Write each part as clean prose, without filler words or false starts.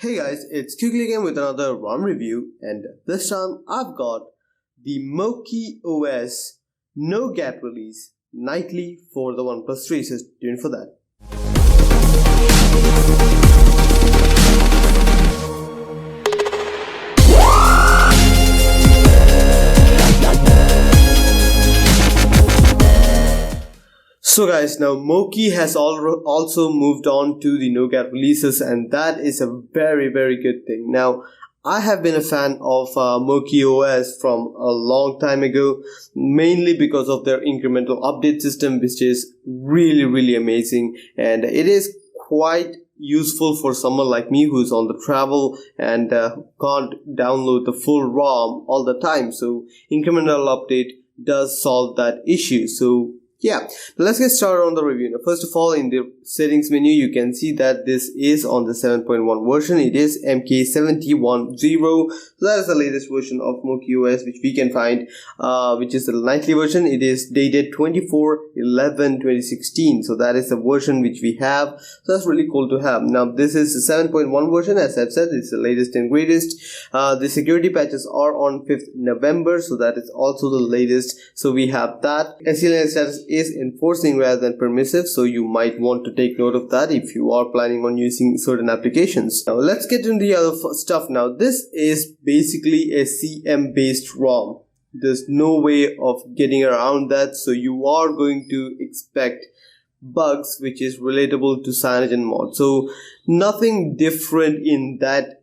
Hey guys, it's quickly again with another ROM review, and this time I've got the Mokee OS Nougat release nightly for the OnePlus 3, so stay tuned for that. So guys, now Mokee has also moved on to the Nougat releases, and that is a very good thing. Now, I have been a fan of Mokee OS from a long time ago, mainly because of their incremental update system, which is really amazing, and it is quite useful for someone like me who's on the travel and can't download the full ROM all the time. So incremental update does solve that issue. So yeah, let's get started on the review. Now, first of all, in the settings menu, you can see that this is on the 7.1 version. It is MK710. So that is the latest version of Mokee OS which we can find, which is the nightly version. It is dated 24/11/2016. So that is the version which we have. So that's really cool to have. Now, this is the 7.1 version. As I've said, it's the latest and greatest. The security patches are on 5th November. So that is also the latest. So we have that. SLA status is enforcing rather than permissive, so you might want to take note of that if you are planning on using certain applications. Now let's get into the other stuff. Now this is basically a CM based ROM. There's no way of getting around that, so you are going to expect bugs which is relatable to CyanogenMod. So nothing different in that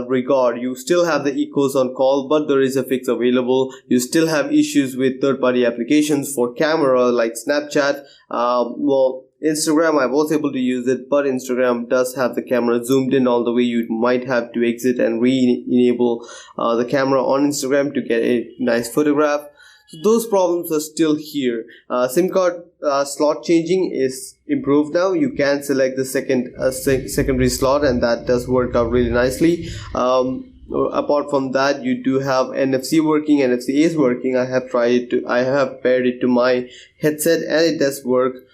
regard. You still have the echoes on call, but there is a fix available. You still have issues with third-party applications for camera like Snapchat. Well, Instagram, I was able to use it, but Instagram does have the camera zoomed in all the way. You might have to exit and re-enable the camera on Instagram to get a nice photograph. So those problems are still here. SIM card slot changing is improved now. You can select the secondary slot, and that does work out really nicely. Apart from that, you do have NFC working. NFC is working. I have paired it to my headset, and it does work.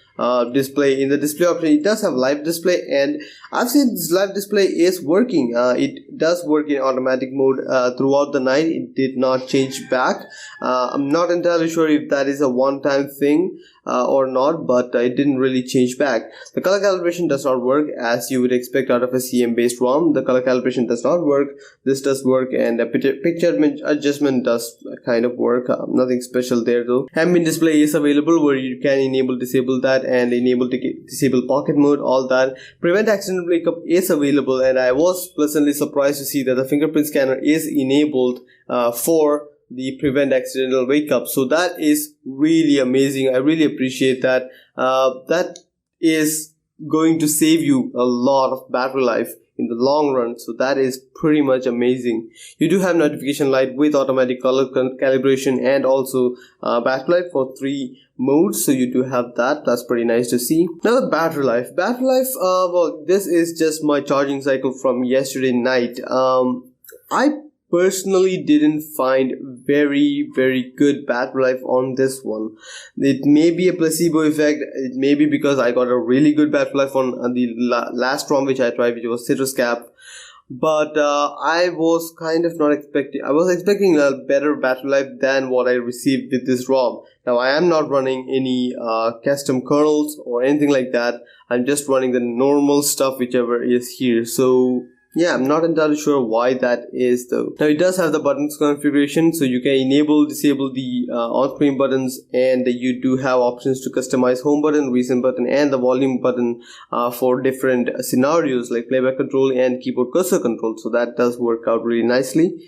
Display, in the display option, it does have live display, and I've seen this live display is working. It does work in automatic mode throughout the night. It did not change back. I'm not entirely sure if that is a one-time thing or not, but it didn't really change back. The color calibration does not work as you would expect out of a CM based ROM. The color calibration does not work. This does work, and the picture adjustment does kind of work. Nothing special there though. Ambient display is available where you can enable, disable that, and enable to disable pocket mode, all that. Prevent accidental wake up is available, and I was pleasantly surprised to see that the fingerprint scanner is enabled for the prevent accidental wake up. So that is really amazing. I really appreciate that. That is going to save you a lot of battery life in the long run, so that is pretty much amazing. You do have notification light with automatic color calibration and also battery life for 3 modes, so you do have that. That's pretty nice to see. Now the battery life, well, this is just my charging cycle from yesterday night. I personally didn't find very good battery life on this one. It may be a placebo effect. It may be because I got a really good battery life on the last ROM which I tried, which was Citrus Cap. But I was kind of not expecting. I was expecting a better battery life than what I received with this ROM. Now I am not running any custom kernels or anything like that. I'm just running the normal stuff whichever is here. So yeah, I'm not entirely sure why that is though. Now it does have the buttons configuration, so you can enable, disable the on-screen buttons, and you do have options to customize home button, recent button, and the volume button for different scenarios like playback control and keyboard cursor control. So that does work out really nicely.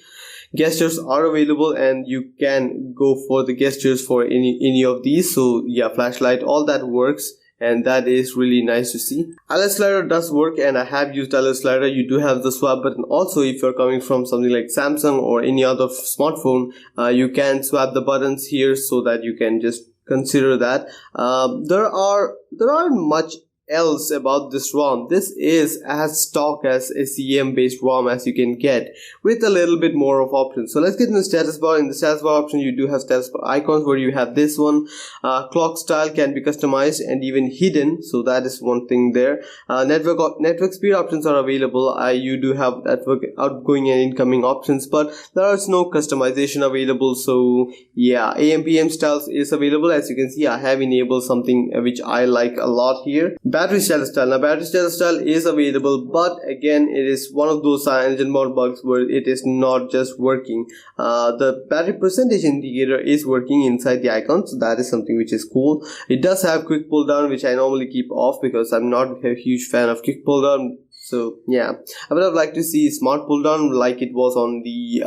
Gestures are available, and you can go for the gestures for any of these. So yeah, flashlight, all that works, and that is really nice to see. Alert slider does work, and I have used alert slider. You do have the swap button also. If you're coming from something like Samsung or any other smartphone, you can swap the buttons here, so that you can just consider that. There aren't much else about this ROM. This is as stock as a CM based ROM as you can get, with a little bit more of options. So let's get in the status bar. In the status bar option, you do have status bar icons, where you have this one. Clock style can be customized and even hidden, so that is one thing there. Network speed options are available. You do have network outgoing and incoming options, but there is no customization available. So yeah, AM/PM styles is available. As you can see, I have enabled something which I like a lot here. Battery status style. Now battery status style is available, but again it is one of those CyanogenMod bugs where it is not just working. The battery percentage indicator is working inside the icon, so that is something which is cool. It does have quick pull down, which I normally keep off because I'm not a huge fan of quick pull down. So yeah, I would have liked to see smart pull down like it was on the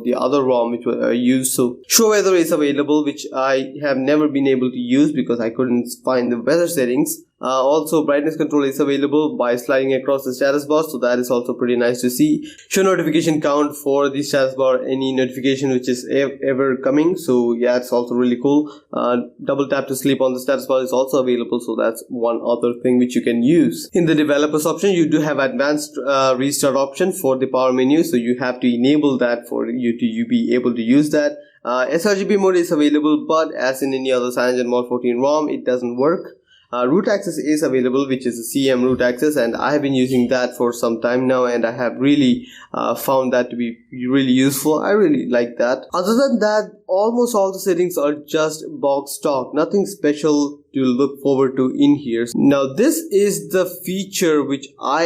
the other ROM which was used. So show weather is available, which I have never been able to use because I couldn't find the weather settings. Also brightness control is available by sliding across the status bar, so that is also pretty nice to see. Show notification count for the status bar, any notification which is ever coming. So yeah, it's also really cool. Double tap to sleep on the status bar is also available, so that's one other thing which you can use. In the developers option, you do have advanced restart option for the power menu, so you have to enable that for you to be able to use that. sRGB mode is available, but as in any other CyanogenMod 14 ROM, it doesn't work. Root access is available, which is a CM root access, and I have been using that for some time now, and I have really found that to be really useful. I really like that. Other than that, almost all the settings are just box stock, nothing special to look forward to in here. Now this is the feature which I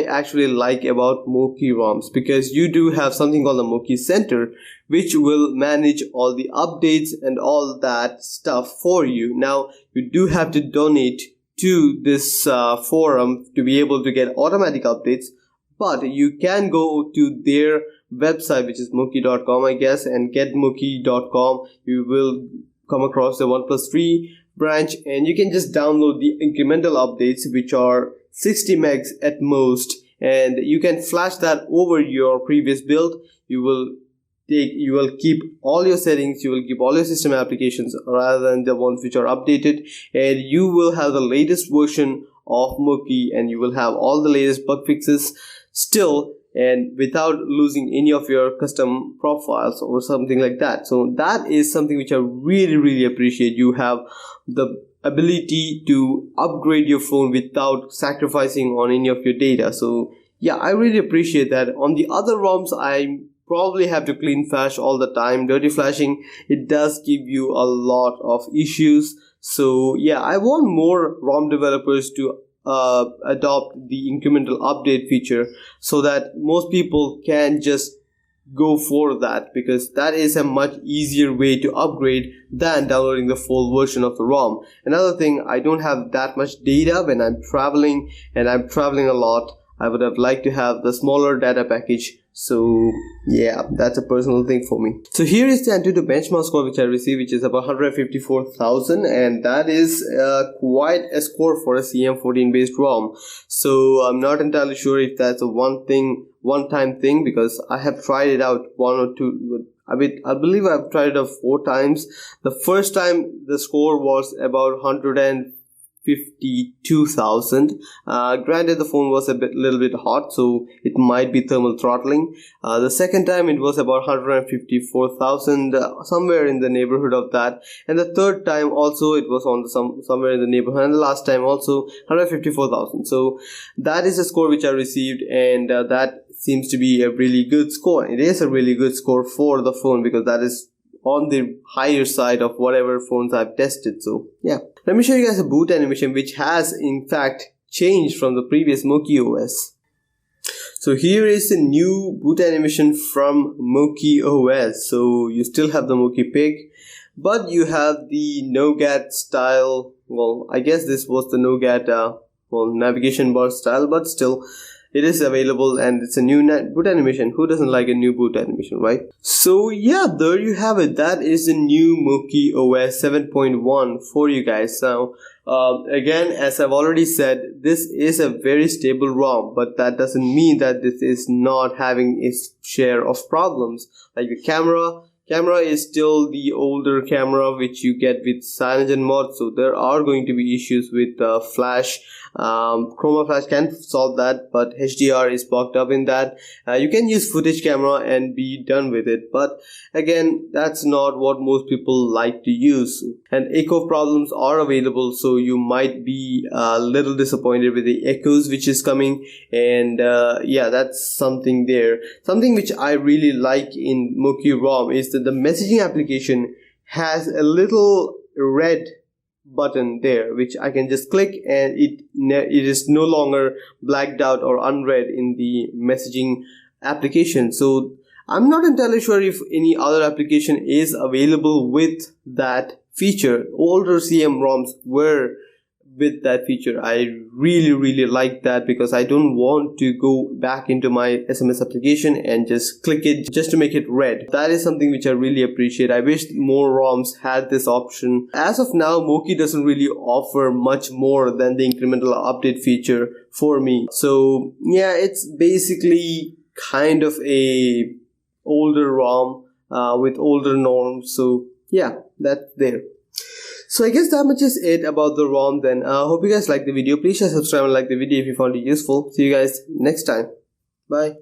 actually like about Mokee ROMs, because you do have something called the Mokee Center, which will manage all the updates and all that stuff for you. Now you do have to donate to this forum to be able to get automatic updates, but you can go to their website, which is Mokee.com, I guess, and get Mokee.com. You will come across the OnePlus free branch, and you can just download the incremental updates, which are 60 megs at most, and you can flash that over your previous build. You will keep all your settings, you will keep all your system applications rather than the ones which are updated, and you will have the latest version of Mokee, and you will have all the latest bug fixes still, and without losing any of your custom profiles or something like that. So that is something which I really appreciate. You have the ability to upgrade your phone without sacrificing on any of your data. So yeah, I really appreciate that. On the other ROMs, I probably have to clean flash all the time. Dirty flashing, it does give you a lot of issues. So yeah, I want more ROM developers to adopt the incremental update feature, so that most people can just go for that, because that is a much easier way to upgrade than downloading the full version of the ROM. Another thing, I don't have that much data when I'm traveling, and I'm traveling a lot. I would have liked to have the smaller data package. So yeah, that's a personal thing for me. So here is the Antutu benchmark score which I received, which is about 154,000, and that is quite a score for a CM14 based ROM. So I'm not entirely sure if that's a one-time thing, because I have tried it out one or two. I believe I've tried it out 4 times. The first time the score was about 152,000. Granted, the phone was little bit hot, so it might be thermal throttling. The second time it was about 154,000, somewhere in the neighborhood of that. And the third time also it was on somewhere in the neighborhood. And the last time also 154,000. So that is a score which I received, and that seems to be a really good score. It is a really good score for the phone, because that is on the higher side of whatever phones I've tested. So yeah, let me show you guys a boot animation which has in fact changed from the previous Mokee OS. So here is a new boot animation from Mokee OS. So you still have the Mokee Pig, but you have the Nougat style. Well, I guess this was the Nougat navigation bar style, but still it is available, and it's a new boot animation. Who doesn't like a new boot animation, right? So yeah, there you have it. That is the new Mokee OS 7.1 for you guys. Now again, as I've already said, this is a very stable ROM, but that doesn't mean that this is not having its share of problems. Like the camera, camera is still the older camera which you get with Cyanogen mod, so there are going to be issues with flash. Chroma flash can solve that, but HDR is blocked up in that. You can use footage camera and be done with it, but again, that's not what most people like to use. And echo problems are available, so you might be a little disappointed with the echoes which is coming. And yeah, that's something there. Something which I really like in Mokee ROM is that the messaging application has a little red button there which I can just click, and it is no longer blacked out or unread in the messaging application. So I'm not entirely sure if any other application is available with that feature. Older CM ROMs were with that feature. I really like that, because I don't want to go back into my SMS application and just click it just to make it red. That is something which I really appreciate. I wish more ROMs had this option. As of now, Mokee doesn't really offer much more than the incremental update feature for me. So yeah, it's basically kind of a older ROM with older norms. So yeah, that's there. So I guess that much is it about the ROM then. Hope you guys liked the video. Please share, subscribe and like the video if you found it useful. See you guys next time. Bye.